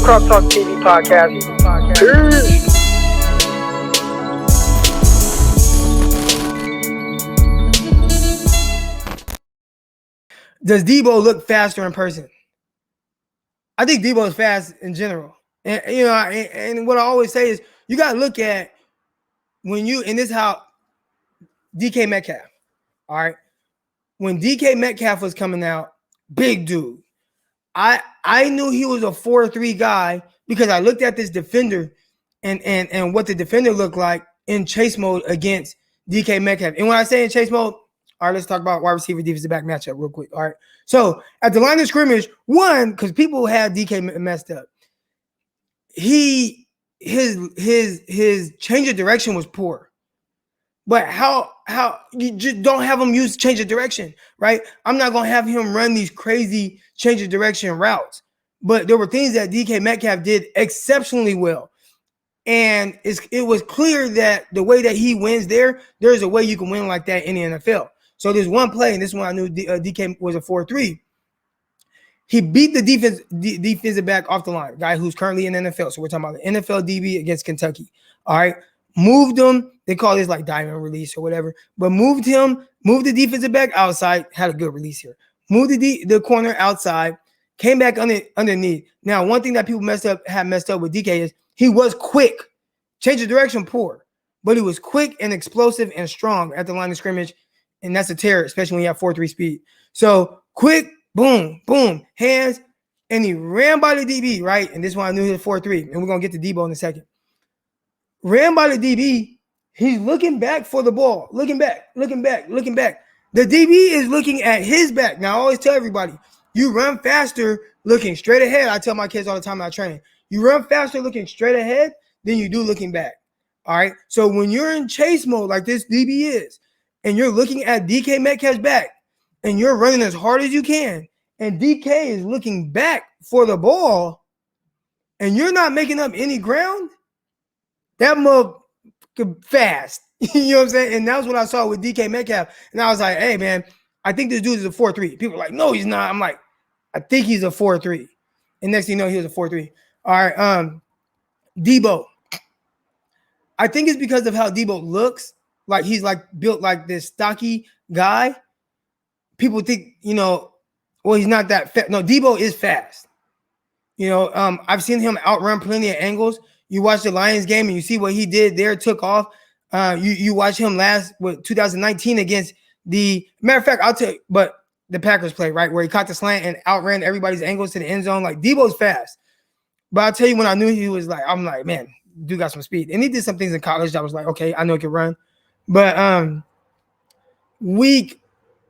Crop Talk TV podcast. Peace. Does Deebo look faster in person? I think Deebo is fast in general. And and what I always say is you gotta look at when you, and this is how DK Metcalf. All right. When DK Metcalf was coming out, big dude. I knew he was a 4-3 guy because I looked at this defender and what the defender looked like in chase mode against DK Metcalf. And when I say in chase mode, all right, let's talk about wide receiver defensive back matchup real quick. All right. So at the line of scrimmage, one, because people had DK messed up. His change of direction was poor. But how you just don't have him use change of direction, right? I'm not gonna have him run these crazy change of direction routes. But there were things that DK Metcalf did exceptionally well. And it was clear that the way that he wins there's a way you can win like that in the NFL. So there's one play, and this one I knew DK was a 4-3. He beat the defensive back off the line, guy who's currently in the NFL. So we're talking about the NFL DB against Kentucky. All right. Moved him. They call this like diamond release or whatever. But moved the defensive back outside. Had a good release here. Moved the corner outside. Came back underneath. Now, one thing that people messed up with DK is he was quick. Change of direction poor. But he was quick and explosive and strong at the line of scrimmage. And that's a terror, especially when you have 4-3 speed. So quick, boom, boom, hands. And he ran by the DB, right? And this one I knew he was 4-3. And we're going to get to Deebo in a second. Ran by the DB. He's looking back for the ball. Looking back. The DB is looking at his back. Now, I always tell everybody, you run faster looking straight ahead. I tell my kids all the time I train. You run faster looking straight ahead than you do looking back. All right? So when you're in chase mode like this DB is, and you're looking at DK Metcalf's back, and you're running as hard as you can, and DK is looking back for the ball, and you're not making up any ground, that motherfucker fast. You know what I'm saying? And that's what I saw with DK Metcalf. And I was like, hey, man, I think this dude is a 4-3. People are like, no, he's not. I'm like, I think he's a 4-3. And next thing you know, he was a 4-3. All right, Deebo. I think it's because of how Deebo looks. Like he's like built like this stocky guy. People think, well, he's not that fast. No, Deebo is fast. I've seen him outrun plenty of angles. You watch the Lions game and you see what he did there, took off. You watch him last 2019 against the matter of fact, I'll tell you, but the Packers play, right? Where he caught the slant and outran everybody's angles to the end zone. Like Deebo's fast. But I'll tell you when I knew he was like, I'm like, man, dude got some speed. And he did some things in college that was like, okay, I know he can run. But week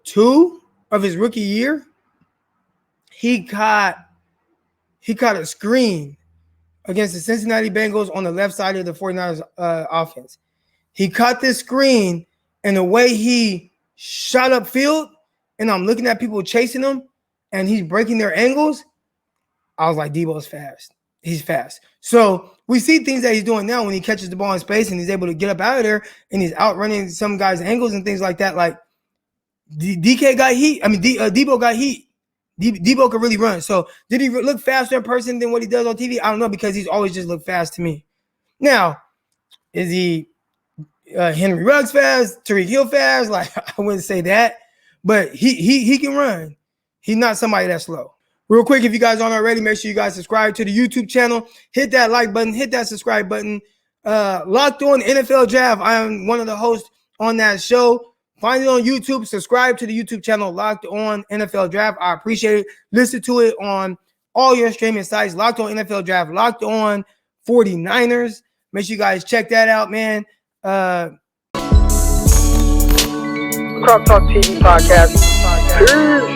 2 of his rookie year, he caught a screen against the Cincinnati Bengals on the left side of the 49ers offense. He caught this screen, and the way he shot upfield, and I'm looking at people chasing him, and he's breaking their angles, I was like, Deebo's fast. He's fast. So we see things that he's doing now when he catches the ball in space and he's able to get up out of there, and he's outrunning some guys' angles and things like that. Like DK got heat. I mean, Deebo got heat. Deebo could really run. So did he look faster in person than what he does on TV? I don't know, because he's always just looked fast to me. Now, is he Henry Ruggs fast? Tyreek Hill fast? Like, I wouldn't say that, but he can run. He's not somebody that's slow. Real quick, if you guys aren't already, make sure you guys subscribe to the YouTube channel. Hit that like button. Hit that subscribe button. Locked On NFL Draft. I am one of the hosts on that show. Find it on YouTube. Subscribe to the YouTube channel, Locked On NFL Draft. I appreciate it. Listen to it on all your streaming sites. Locked On NFL Draft. Locked On 49ers. Make sure you guys check that out, man. Crop Talk TV podcast. Peace.